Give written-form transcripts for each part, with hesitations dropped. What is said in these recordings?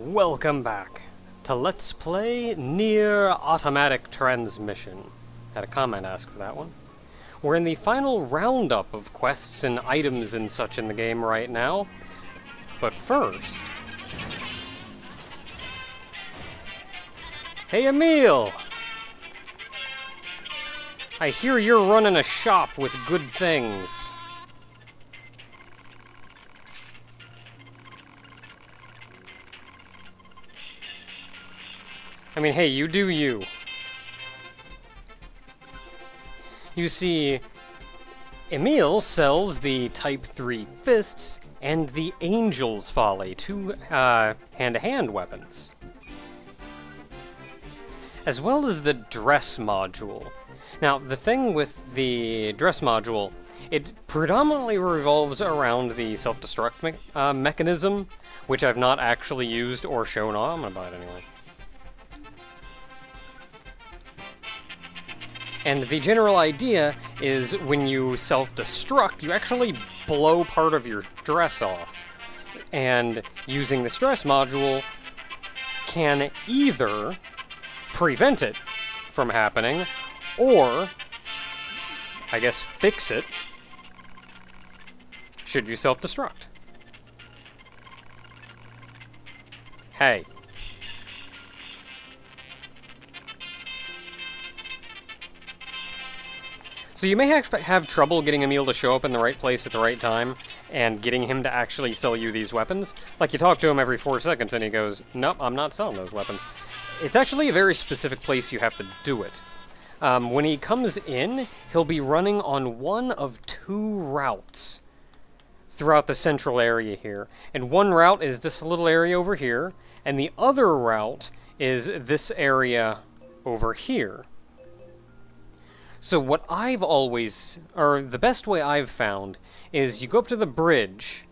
Welcome back to Let's Play Nier Automatic Transmission. Had a comment asked for that one. We're in the final roundup of quests and items and such in the game right now. But first... Hey Emil! I hear you're running a shop with good things. I mean, hey, you do you. You see, Emil sells the Type 3 fists and the Angel's Folly, two hand-to-hand weapons. As well as the dress module. Now, the thing with the dress module, it predominantly revolves around the self-destruct mechanism, which I've not actually used or shown on. I'm gonna buy it anyway. And the general idea is when you self-destruct, you actually blow part of your dress off. And using the stress module can either prevent it from happening, or, I guess, fix it, should you self-destruct. Hey. So you may have trouble getting Emil to show up in the right place at the right time, and getting him to actually sell you these weapons. Like, you talk to him every 4 seconds and he goes, nope, I'm not selling those weapons. It's actually a very specific place you have to do it. When he comes in, he'll be running on one of 2 routes throughout the central area here. And one route is this little area over here, and the other route is this area over here. So what I've always, or the best way I've found, is you go up to the bridge,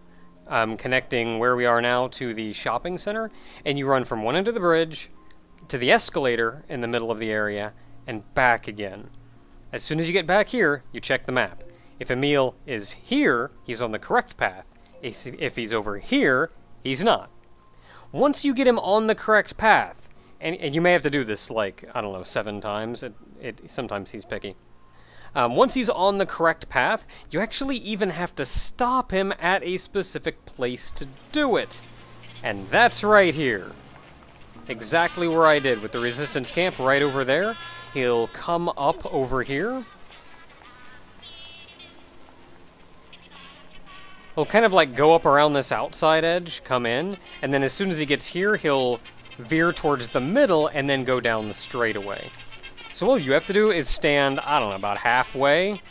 connecting where we are now to the shopping center, and you run from one end of the bridge to the escalator in the middle of the area, and back again. As soon as you get back here, you check the map. If Emil is here, he's on the correct path. If he's over here, he's not. Once you get him on the correct path, and you may have to do this, like, I don't know, 7 times. Sometimes he's picky. Once he's on the correct path, you actually even have to stop him at a specific place to do it. And that's right here. Exactly where I did with the resistance camp right over there. He'll come up over here. He'll kind of like go up around this outside edge, come in, and then as soon as he gets here, he'll veer towards the middle and then go down the straightaway. So all you have to do is stand, I don't know, about halfway,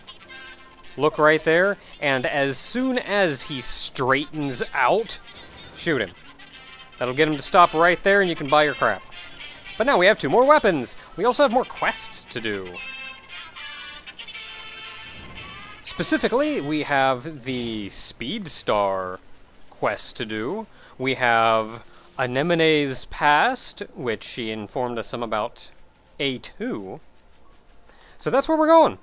look right there, and as soon as he straightens out, shoot him. That'll get him to stop right there and you can buy your crap. But now we have 2 more weapons! We also have more quests to do. Specifically, we have the Speed Star quest to do. We have Anemone's past, which she informed us some about A2. So that's where we're going.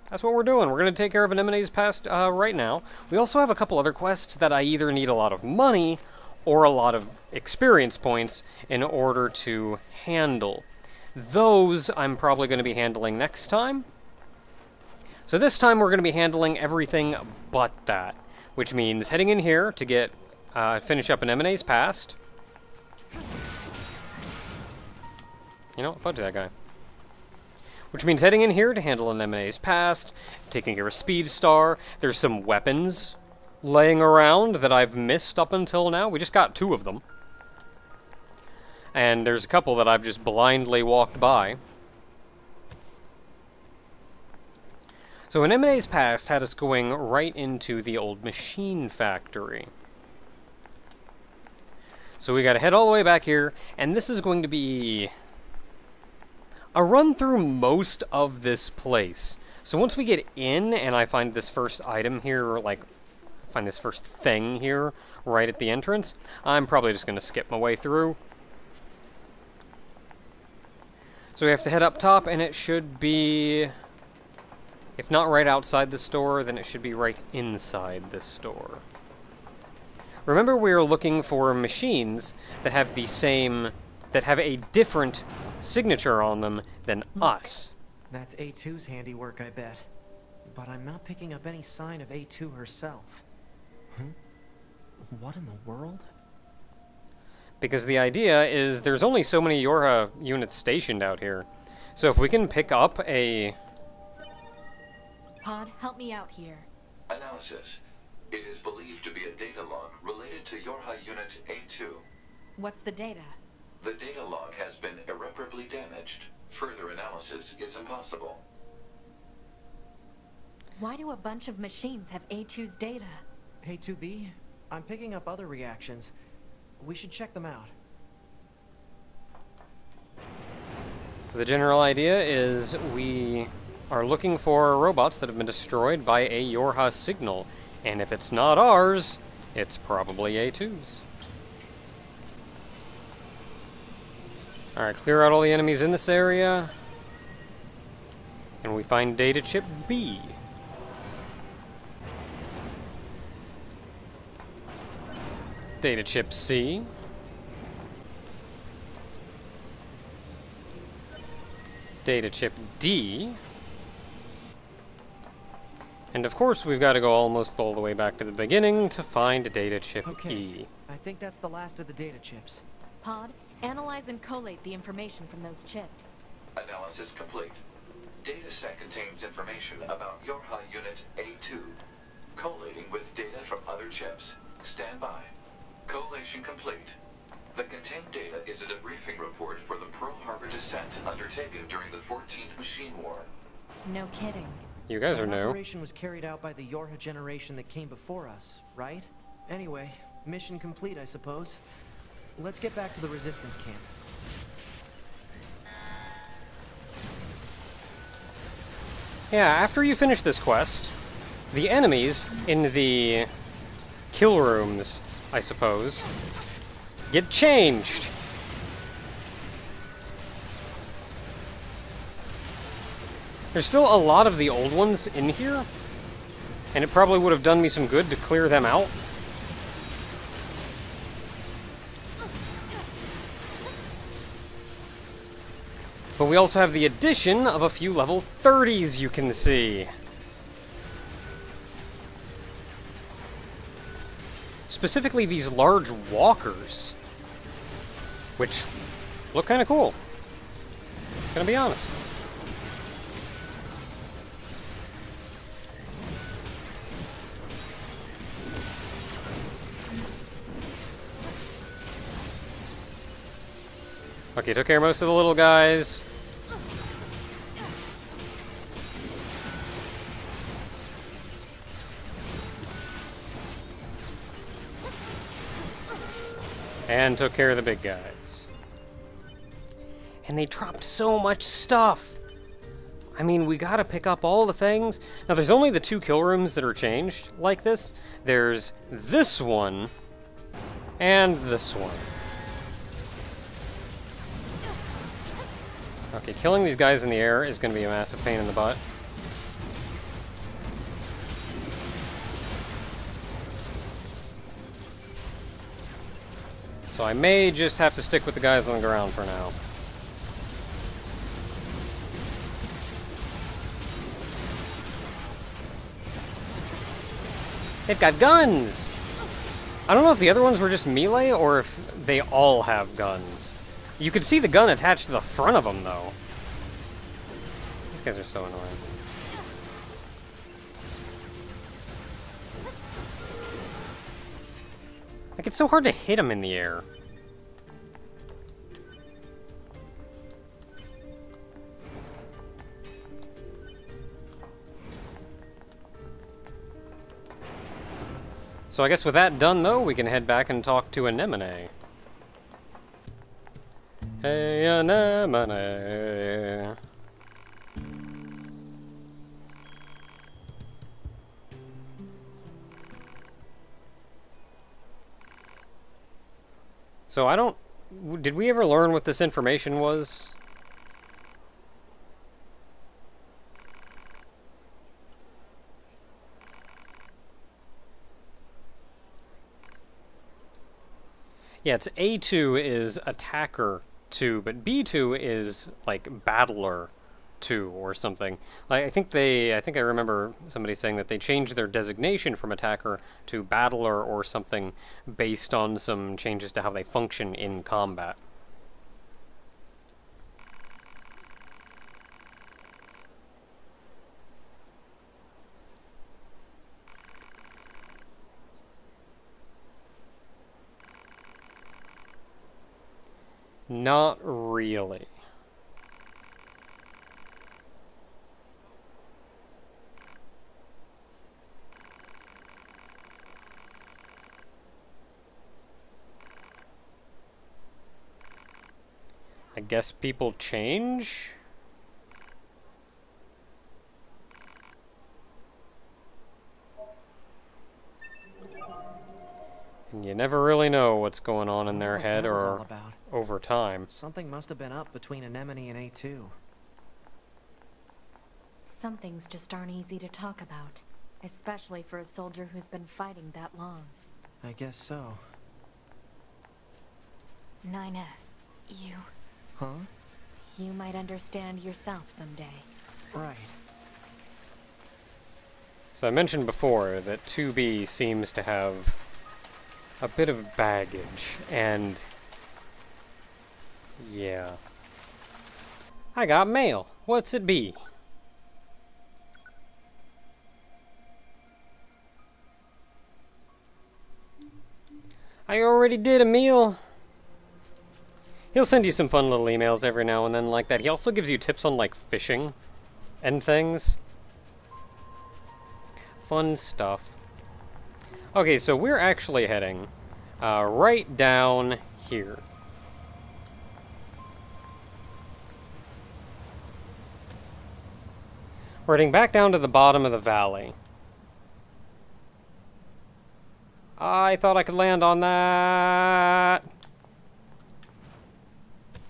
That's what we're doing. We're going to take care of Anemone's past right now. We also have a couple other quests that I either need a lot of money or a lot of experience points in order to handle. Those I'm probably going to be handling next time. So this time we're going to be handling everything but that, which means heading in here to get finish up Anemone's past. You know, fudge that guy. Which means heading in here to handle Anemone's past, taking care of Speed Star. There's some weapons laying around that I've missed up until now. We just got 2 of them. And there's a couple that I've just blindly walked by. So Anemone's past had us going right into the old machine factory. So we gotta head all the way back here, and this is going to be a run through most of this place. So once we get in and I find this first item here, or like find this first thing here right at the entrance, I'm probably just going to skip my way through. So we have to head up top, and it should be, if not right outside the store, then it should be right inside the store. Remember, we are looking for machines that have the same, that have a different signature on them than us. That's A2's handiwork, I bet. But I'm not picking up any sign of A2 herself. What in the world? Because the idea is there's only so many Yorha units stationed out here. So if we can pick up a... Pod, help me out here. Analysis. It is believed to be a data log related to Yorha Unit A2. What's the data? The data log has been irreparably damaged. Further analysis is impossible. Why do a bunch of machines have A2's data? A2B, I'm picking up other reactions. We should check them out. The general idea is we are looking for robots that have been destroyed by a Yorha signal. And if it's not ours, it's probably A2's. Alright, clear out all the enemies in this area. And we find data chip B. Data chip C. Data chip D. And of course, we've got to go almost all the way back to the beginning to find data chip E. I think that's the last of the data chips. Pod, analyze and collate the information from those chips. Analysis complete. Dataset contains information about Yorha Unit A2. Collating with data from other chips. Stand by. Collation complete. The contained data is a debriefing report for the Pearl Harbor descent undertaken during the 14th Machine War. No kidding. You guys are The new. operation was carried out by the Yorha generation that came before us, right? Anyway, mission complete, I suppose. Let's get back to the resistance camp. Yeah, after you finish this quest, the enemies in the kill rooms, I suppose, get changed. There's still a lot of the old ones in here, and it probably would have done me some good to clear them out. But we also have the addition of a few level 30s you can see. Specifically these large walkers, which look kind of cool, gonna be honest. Okay, took care of most of the little guys. And took care of the big guys. And they dropped so much stuff. I mean, we gotta pick up all the things. Now, there's only the 2 kill rooms that are changed like this. There's this one and this one. Okay, killing these guys in the air is going to be a massive pain in the butt. So I may just have to stick with the guys on the ground for now. They've got guns! I don't know if the other ones were just melee or if they all have guns. You could see the gun attached to the front of them, though. These guys are so annoying. Like, it's so hard to hit them in the air. So I guess with that done, though, we can head back and talk to Anemone. Hey, Anemone. So I don't... Did we ever learn what this information was? Yeah, it's A2 is attacker 2, but B2 is like battler 2 or something. I think I remember somebody saying that they changed their designation from attacker to battler or something based on some changes to how they function in combat. Not really. I guess people change? And you never really know what's going on in their head or over time. Something must have been up between Anemone and A2. Some things just aren't easy to talk about, especially for a soldier who's been fighting that long. I guess so. 9S, you... Huh? You might understand yourself someday. Right. So I mentioned before that 2B seems to have a bit of baggage, and yeah. I got mail. What's it be? I already did, Emil. He'll send you some fun little emails every now and then like that. He also gives you tips on, like, fishing and things. Fun stuff. Okay, so we're actually heading right down here. We're heading back down to the bottom of the valley. I thought I could land on that.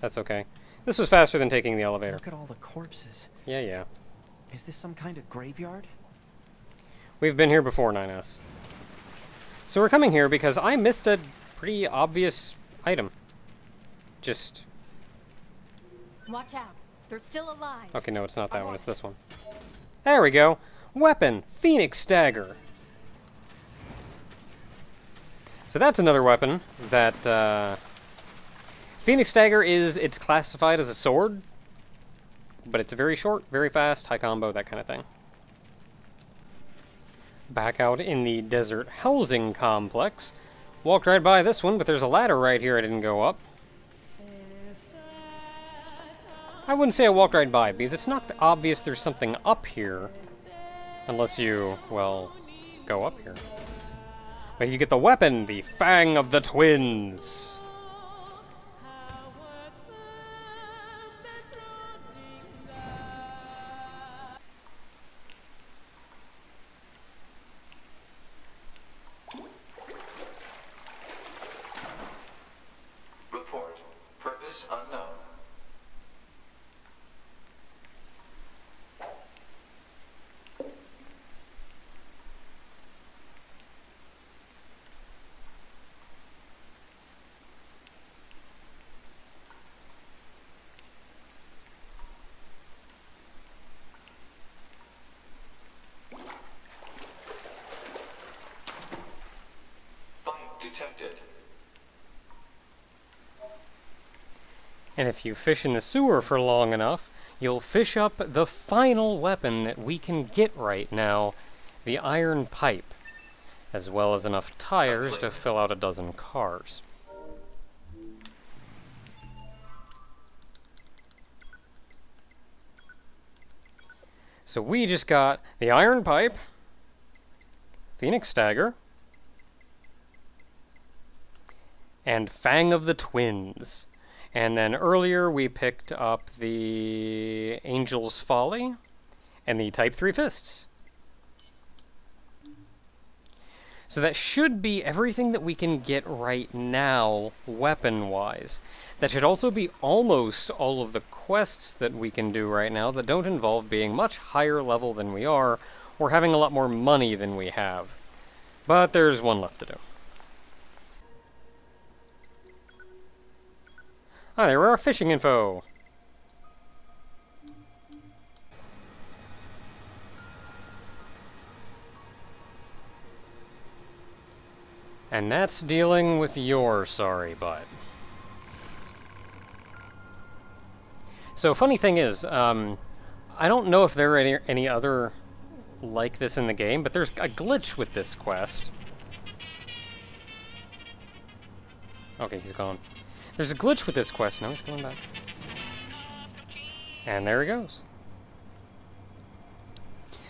That's okay. This was faster than taking the elevator. Look at all the corpses. Yeah, yeah. Is this some kind of graveyard? We've been here before, 9S. So we're coming here because I missed a pretty obvious item. Just... Watch out. They're still alive. Okay, no, it's not that one. It's this one. There we go. Weapon. Phoenix Dagger. So that's another weapon that... Phoenix Dagger it's classified as a sword, but it's very short, very fast, high combo, that kind of thing. Back out in the desert housing complex. Walked right by this one, but there's a ladder right here I didn't go up. I wouldn't say I walked right by, because it's not obvious there's something up here. Unless you, well, go up here. But you get the weapon, the Fang of the Twins. Report. Purpose unknown. Fight detected. And if you fish in the sewer for long enough, you'll fish up the final weapon that we can get right now, the iron pipe, as well as enough tires to fill out a dozen cars. So we just got the iron pipe, Phoenix Dagger, and Fang of the Twins. And then earlier we picked up the Angel's Folly and the Type 3 Fists. So that should be everything that we can get right now, weapon-wise. That should also be almost all of the quests that we can do right now that don't involve being much higher level than we are, or having a lot more money than we have. But there's one left to do. Ah, there were our fishing info. And that's dealing with your sorry butt. So, funny thing is, I don't know if there are any other like this in the game, but there's a glitch with this quest. Okay, he's gone. There's a glitch with this quest. Now he's coming back. And there he goes.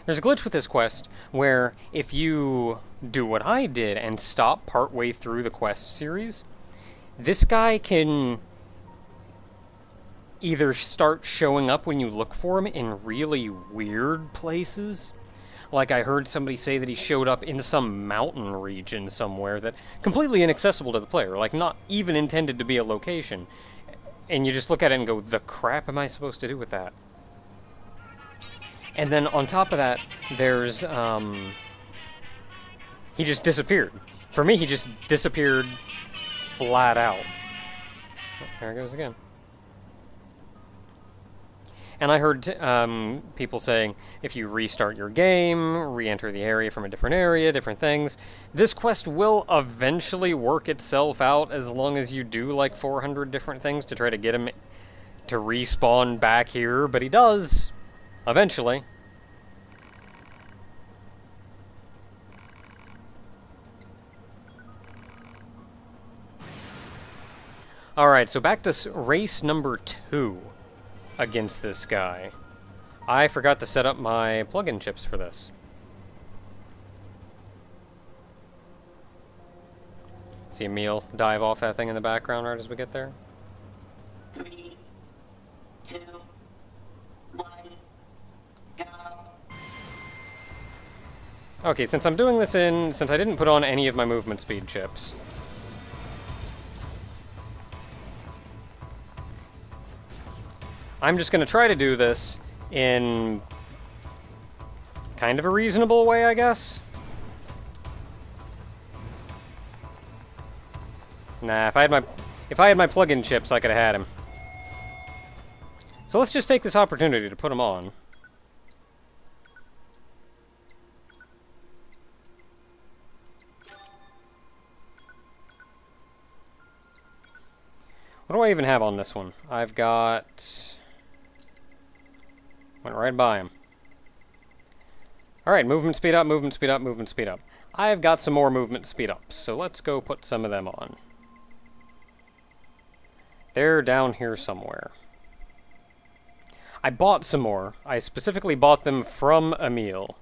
There's a glitch with this quest where if you do what I did and stop partway through the quest series, this guy can either start showing up when you look for him in really weird places. Like I heard somebody say that he showed up in some mountain region somewhere that completely inaccessible to the player, like not even intended to be a location. And you just look at it and go, the crap am I supposed to do with that? And then on top of that, there's, he just disappeared. For me, he just disappeared flat out. Oh, there it goes again. And I heard people saying, if you restart your game, re-enter the area from a different area, different things, this quest will eventually work itself out as long as you do like 400 different things to try to get him to respawn back here, but he does, eventually. Alright, so back to race number 2. Against this guy. I forgot to set up my plug-in chips for this. See Emil dive off that thing in the background right as we get there. 3, 2, 1, go. Okay, since I'm doing this since I didn't put on any of my movement speed chips, I'm just going to try to do this in kind of a reasonable way, I guess. Nah, if I had my plug-in chips, I could have had him. So let's just take this opportunity to put him on. What do I even have on this one? I've got... Went right by him. Alright, movement speed up, movement speed up, movement speed up. I've got some more movement speed ups, so let's go put some of them on. They're down here somewhere. I bought some more. I specifically bought them from Emil.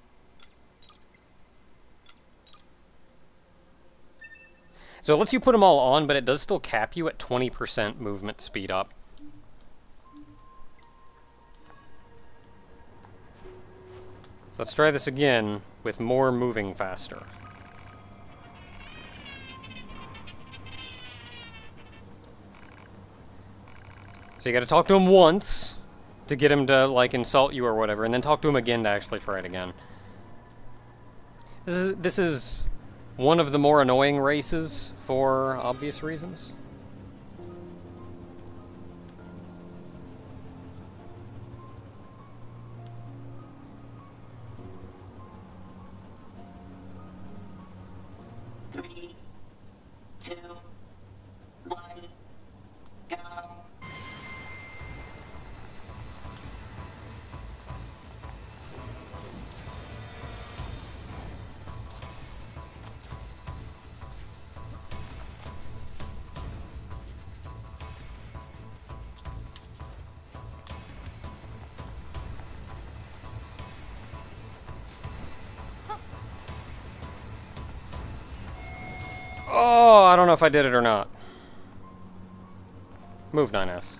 So it lets you put them all on, but it does still cap you at 20% movement speed up. So let's try this again with more moving faster. So you gotta talk to him once to get him to, like, insult you or whatever, and then talk to him again to actually try it again. This is one of the more annoying races for obvious reasons. Oh, I don't know if I did it or not. Move 9S.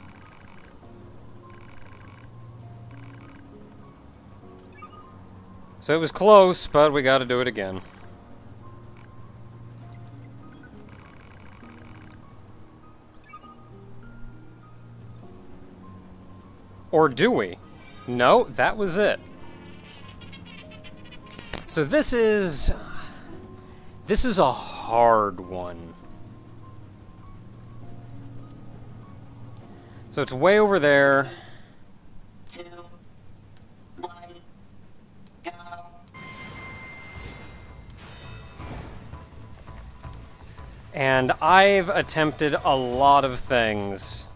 So it was close, but we gotta do it again. Or do we? No, that was it. So this is a hard one. So it's way over there. 2, 1, go. And I've attempted a lot of things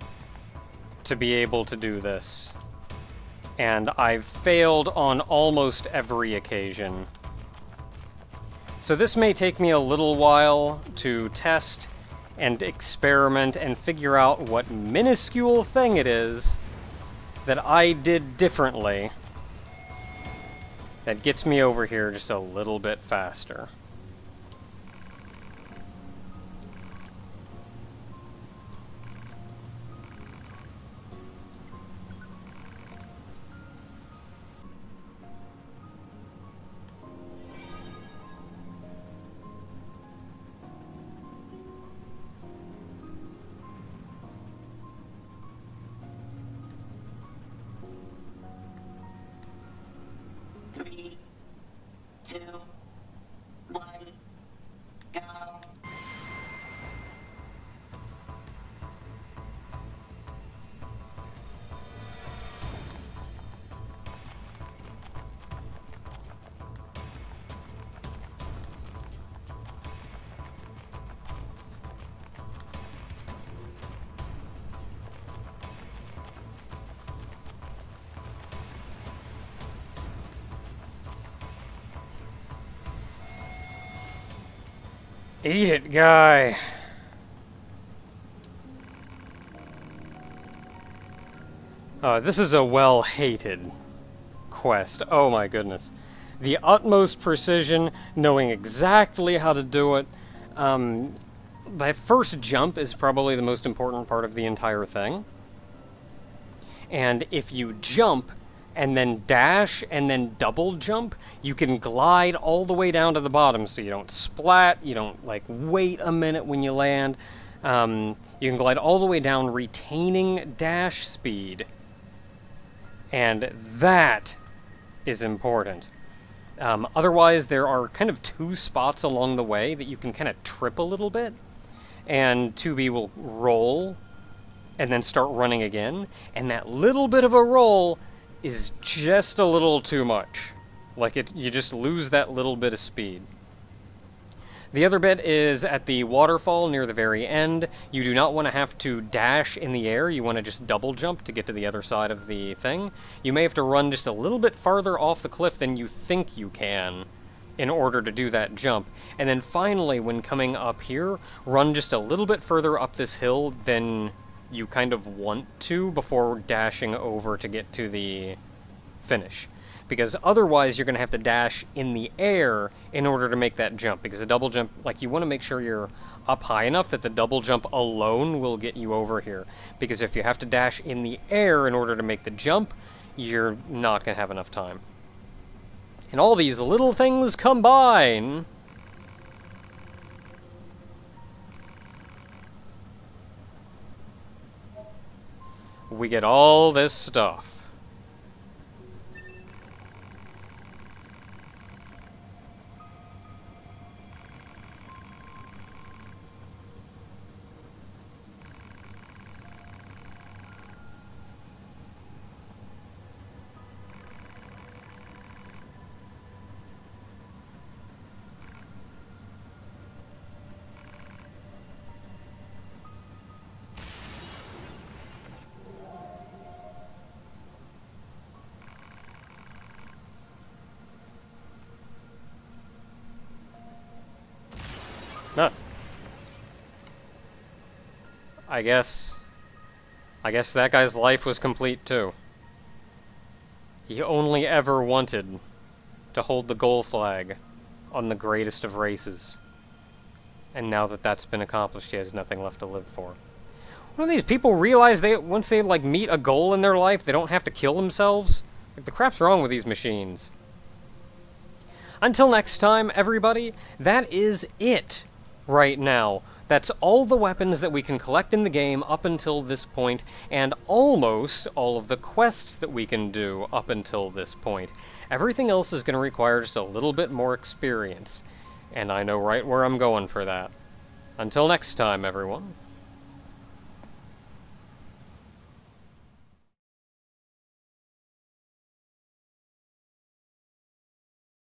to be able to do this. And I've failed on almost every occasion. So this may take me a little while to test and experiment and figure out what minuscule thing it is that I did differently that gets me over here just a little bit faster. Three, 2, 1, go. Eat it, guy! This is a well-hated quest. Oh my goodness. The utmost precision, knowing exactly how to do it. That first jump is probably the most important part of the entire thing. And if you jump, and then dash, and then double jump, you can glide all the way down to the bottom so you don't splat, you don't, like, wait a minute when you land. You can glide all the way down, retaining dash speed. And that is important. Otherwise, there are kind of two spots along the way that you can kind of trip a little bit, and 2B will roll, and then start running again, and that little bit of a roll is just a little too much. Like, you just lose that little bit of speed. The other bit is at the waterfall near the very end. You do not want to have to dash in the air. You want to just double jump to get to the other side of the thing. You may have to run just a little bit farther off the cliff than you think you can in order to do that jump. And then finally, when coming up here, run just a little bit further up this hill than you kind of want to before dashing over to get to the finish. Because otherwise you're going to have to dash in the air in order to make that jump. Because a double jump, like, you want to make sure you're up high enough that the double jump alone will get you over here. Because if you have to dash in the air in order to make the jump, you're not going to have enough time. And all these little things combine we get all this stuff. Huh. I guess that guy's life was complete too. He only ever wanted to hold the goal flag on the greatest of races. And now that that's been accomplished, he has nothing left to live for. When these people realize once they, like, meet a goal in their life, they don't have to kill themselves? Like, the crap's wrong with these machines. Until next time, everybody, that is it right now. That's all the weapons that we can collect in the game up until this point, and almost all of the quests that we can do up until this point. Everything else is going to require just a little bit more experience, and I know right where I'm going for that. Until next time, everyone.